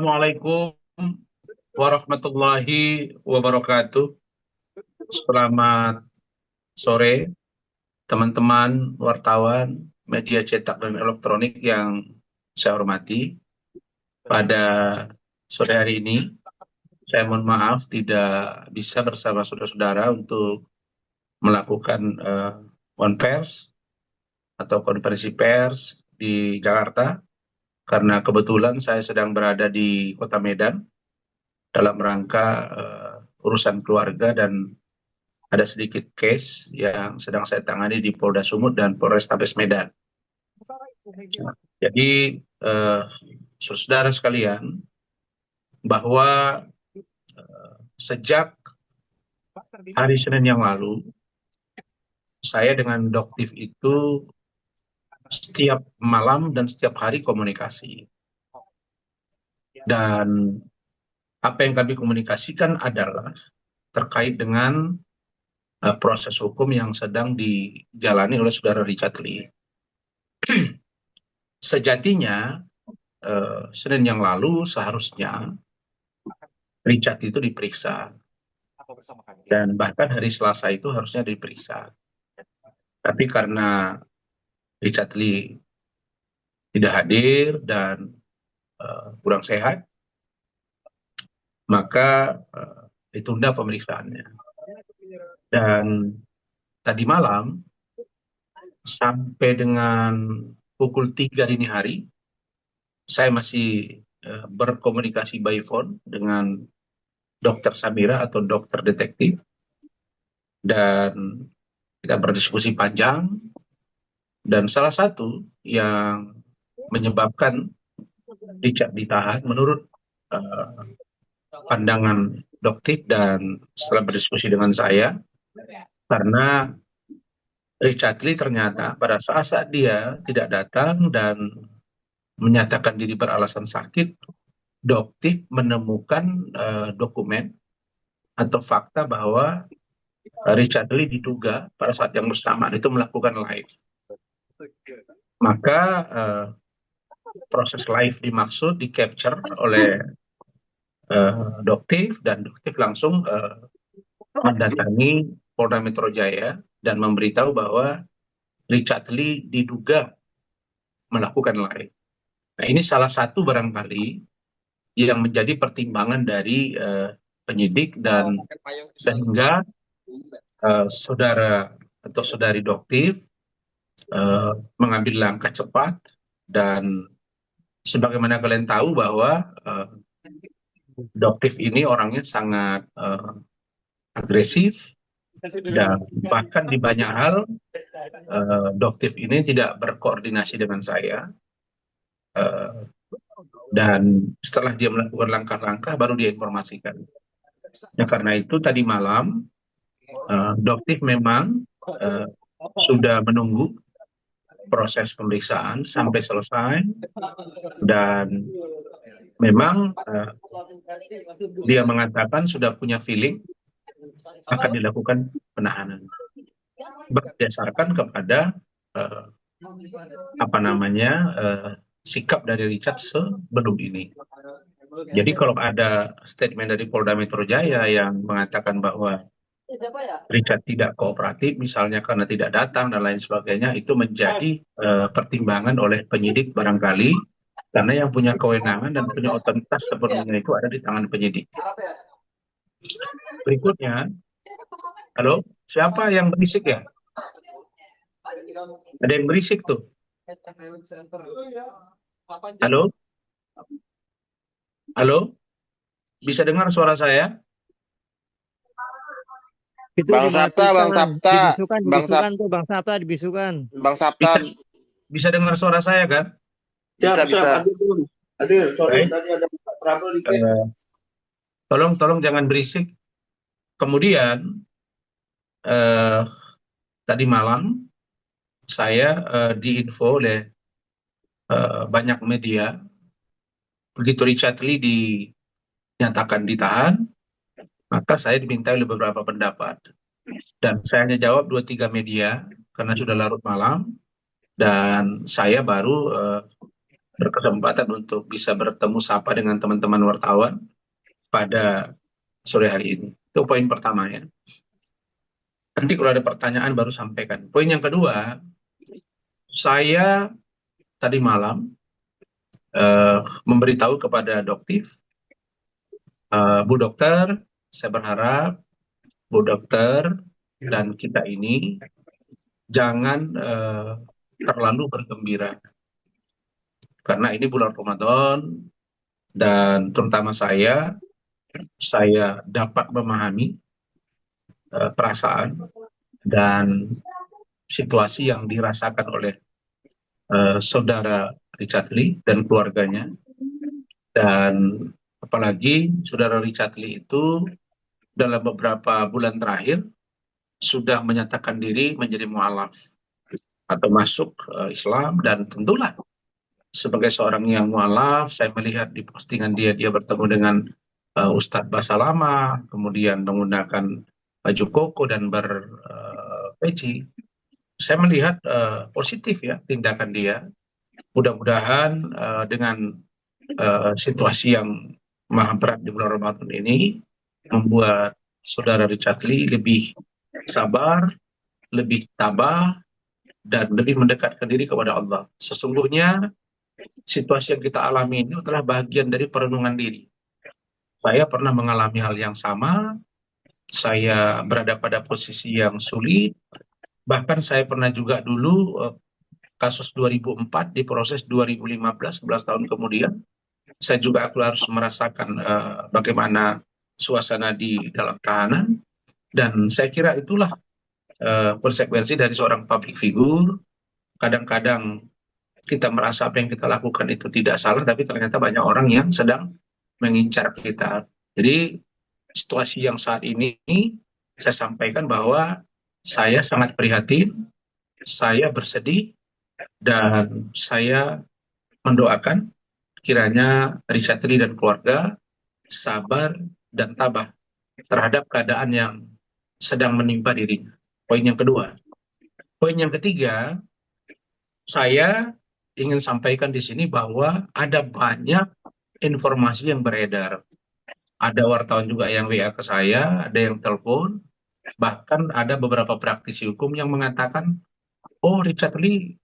Assalamualaikum warahmatullahi wabarakatuh. Selamat sore, teman-teman wartawan, media cetak dan elektronik yang saya hormati. Pada sore hari ini, saya mohon maaf tidak bisa bersama saudara-saudara untuk melakukan konvers atau konferensi pers di Jakarta, karena kebetulan saya sedang berada di Kota Medan dalam rangka urusan keluarga dan ada sedikit case yang sedang saya tangani di Polda Sumut dan Polrestabes Medan. Jadi saudara sekalian, bahwa sejak hari Senin yang lalu, saya dengan Doktif itu setiap malam dan setiap hari komunikasi. Dan apa yang kami komunikasikan adalah terkait dengan proses hukum yang sedang dijalani oleh saudara Richard Lee. Sejatinya Senin yang lalu seharusnya Richard itu diperiksa, dan bahkan hari Selasa itu harusnya diperiksa. Tapi karena Richard Lee tidak hadir dan kurang sehat, maka ditunda pemeriksaannya. Dan tadi malam sampai dengan pukul 3 dini hari, saya masih berkomunikasi by phone dengan Dokter Samira atau dokter detektif, dan kita berdiskusi panjang. Dan salah satu yang menyebabkan Richard ditahan menurut pandangan Doktif dan setelah berdiskusi dengan saya, karena Richard Lee ternyata pada saat dia tidak datang dan menyatakan diri beralasan sakit, Doktif menemukan dokumen atau fakta bahwa Richard Lee diduga pada saat yang bersamaan itu melakukan live. Maka proses live dimaksud di capture oleh Doktif, dan Doktif langsung mendatangi Polda Metro Jaya dan memberitahu bahwa Richard Lee diduga melakukan live. Nah, ini salah satu barangkali yang menjadi pertimbangan dari penyidik, dan sehingga saudara atau saudari Doktif mengambil langkah cepat. Dan sebagaimana kalian tahu bahwa Doktif ini orangnya sangat agresif, dan bahkan di banyak hal Doktif ini tidak berkoordinasi dengan saya, dan setelah dia melakukan langkah-langkah baru dia informasikan. Ya, karena itu tadi malam Doktif memang sudah menunggu proses pemeriksaan sampai selesai, dan memang dia mengatakan sudah punya feeling akan dilakukan penahanan berdasarkan kepada sikap dari Richard sebelum ini. Jadi kalau ada statement dari Polda Metro Jaya yang mengatakan bahwa Richard tidak kooperatif, misalnya karena tidak datang dan lain sebagainya, itu menjadi pertimbangan oleh penyidik barangkali, karena yang punya kewenangan dan punya otoritas sepenuhnya itu ada di tangan penyidik. Berikutnya, halo, siapa yang berisik ya? Ada yang berisik tuh. Halo? Halo? Bisa dengar suara saya? Itu Bang Sabta, Bang Sabta, Bang Sabta dibisukan. Bang Sabta, Bisa dengar suara saya kan? bisa. Tolong jangan berisik. Kemudian tadi malam saya diinfo oleh banyak media, begitu Richard Lee dinyatakan ditahan, maka saya diminta oleh beberapa pendapat, dan saya hanya jawab 2-3 media karena sudah larut malam, dan saya baru berkesempatan untuk bisa bertemu sapa dengan teman-teman wartawan pada sore hari ini. Itu poin pertama ya. Nanti kalau ada pertanyaan baru sampaikan. Poin yang kedua, saya tadi malam memberitahu kepada Doktif, Bu Dokter, saya berharap Bu Dokter dan kita ini jangan terlalu bergembira. Karena ini bulan Ramadan dan terutama saya dapat memahami perasaan dan situasi yang dirasakan oleh saudara Richard Lee dan keluarganya. Dan apalagi saudara Richard Lee itu dalam beberapa bulan terakhir sudah menyatakan diri menjadi mu'alaf atau masuk Islam, dan tentulah sebagai seorang yang mu'alaf, saya melihat di postingan dia bertemu dengan Ustadz Basalama, kemudian menggunakan baju koko dan berpeci. Saya melihat positif ya tindakan dia. Mudah-mudahan dengan situasi yang maha berat di bulan Ramadan ini membuat saudara Richard Lee lebih sabar, lebih tabah, dan lebih mendekatkan diri kepada Allah. Sesungguhnya situasi yang kita alami ini adalah bagian dari perenungan diri. Saya pernah mengalami hal yang sama, saya berada pada posisi yang sulit, bahkan saya pernah juga dulu kasus 2004 diproses 2015, 11 tahun kemudian, saya juga harus merasakan bagaimana suasana di dalam tahanan, dan saya kira itulah konsekuensi dari seorang public figure. Kadang-kadang kita merasa apa yang kita lakukan itu tidak salah, tapi ternyata banyak orang yang sedang mengincar kita. Jadi situasi yang saat ini saya sampaikan bahwa saya sangat prihatin, saya bersedih, dan saya mendoakan kiranya Richard Lee dan keluarga sabar dan tabah terhadap keadaan yang sedang menimpa dirinya. Poin yang kedua. Poin yang ketiga, saya ingin sampaikan di sini bahwa ada banyak informasi yang beredar. Ada wartawan juga yang WA ke saya, ada yang telepon, bahkan ada beberapa praktisi hukum yang mengatakan, oh Richard Lee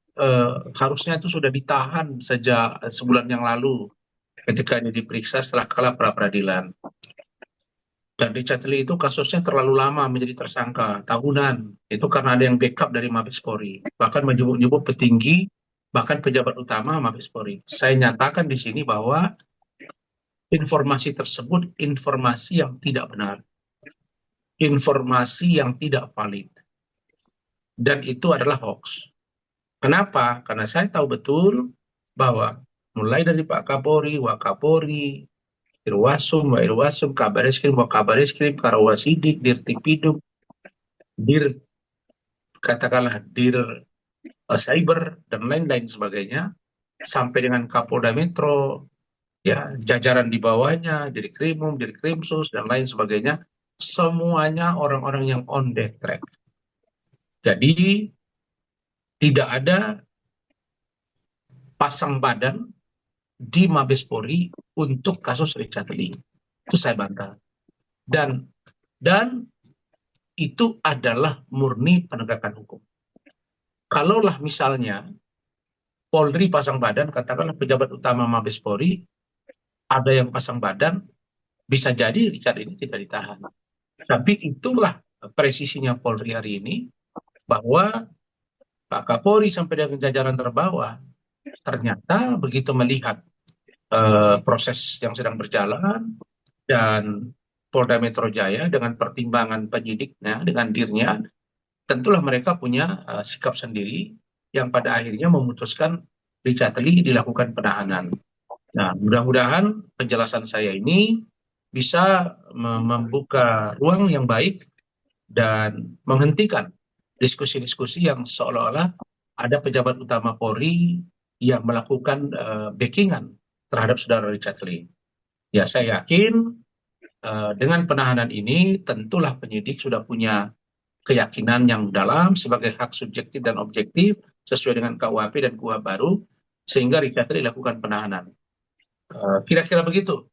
harusnya itu sudah ditahan sejak sebulan yang lalu ketika ini diperiksa setelah kalah pra peradilan. Dan Richard Lee itu kasusnya terlalu lama menjadi tersangka, tahunan. Itu karena ada yang backup dari Mabes Polri, bahkan menyebut-nyebut petinggi, bahkan pejabat utama Mabes Polri. Saya nyatakan di sini bahwa informasi tersebut informasi yang tidak benar, informasi yang tidak valid, dan itu adalah hoax. Kenapa? Karena saya tahu betul bahwa mulai dari Pak Kapolri, Wakapolri, Irwasum, Wa Irwasum, Kabareskrim, Wakabareskrim, Karawasidik, Dirtipidum, katakanlah Dir Cyber, dan lain-lain sebagainya, sampai dengan Kapolda Metro, ya jajaran di bawahnya, Dirkrimum, Dirkrimsus, dan lain sebagainya, semuanya orang-orang yang on the track. Jadi tidak ada pasang badan di Mabes Polri untuk kasus Richard Lee. Itu saya bantah. Dan itu adalah murni penegakan hukum. Kalaulah misalnya Polri pasang badan, katakanlah pejabat utama Mabes Polri, ada yang pasang badan, bisa jadi Richard ini tidak ditahan. Tapi itulah presisinya Polri hari ini, bahwa Pak Kapolri sampai dengan jajaran terbawah ternyata begitu melihat proses yang sedang berjalan, dan Polda Metro Jaya dengan pertimbangan penyidiknya, dengan dirnya, tentulah mereka punya sikap sendiri yang pada akhirnya memutuskan Richard Lee dilakukan penahanan. Nah, mudah-mudahan penjelasan saya ini bisa membuka ruang yang baik dan menghentikan diskusi-diskusi yang seolah-olah ada pejabat utama Polri yang melakukan backingan terhadap saudara Richard Lee. Ya, saya yakin dengan penahanan ini tentulah penyidik sudah punya keyakinan yang dalam sebagai hak subjektif dan objektif sesuai dengan KUHP dan KUHP baru. sehingga Richard dilakukan penahanan. Kira-kira begitu